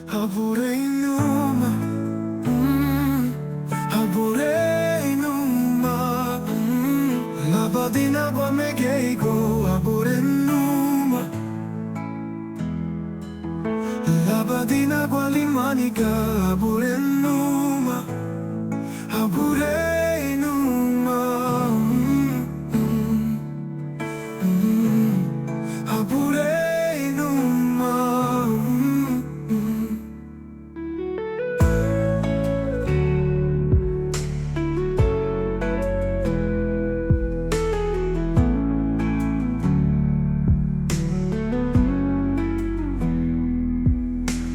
Aburen Numa, Aburen Numa, labadina kwa megeigo. Aburen Numa, labadina kwa limanika. Aburen Numa, Aburen Numa, Aburen Numa.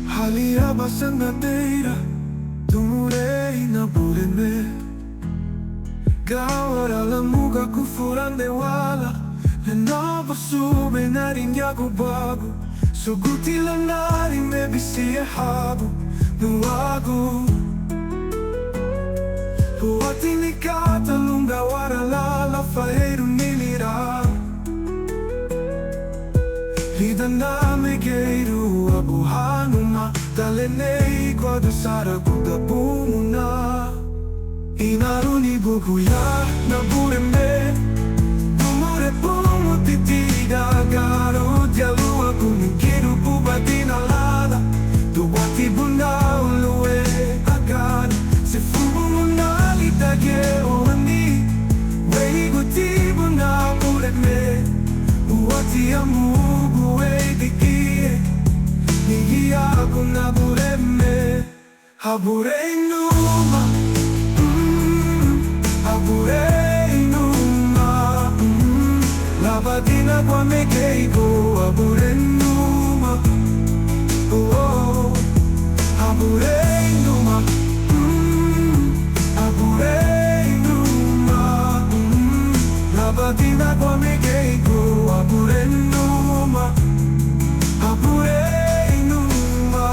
Halia basang nadeira, tumurei na bureme. Gawara la muga kufuran de wala, lenava sube na rinyago bago. Suguti lang na rin me bisiye habo, nuwago. Huwati ni katalung gawara la faeru nilira. Lida na megeiru abuhanuma, dalenei kwa dosara kuda bumuna. Inaruni buguya na bureme, tumure pumu titiga garo dialua kumikiru bubatina lada. Duwati buna ulue agan, se fubu muna litage oani. Wei guti buna bureme, uwati amugu wei dikie. Nigia kuna bureme, Aburen Numa, Aburen Numa, labadina kwa megeigo. Aburen Numa, oh, Aburen Numa, Aburen Numa, labadina kwa megeigo. Aburen Numa, Aburen Numa,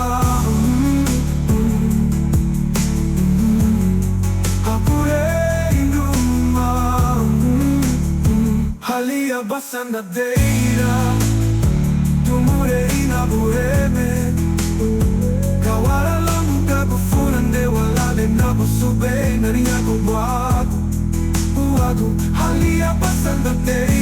Aburen Numa. Halia basanda deira, tumure ina bureme. Gawara la muga kufuran de wala de nabo sube na rinyago wago. Halia basanda deira.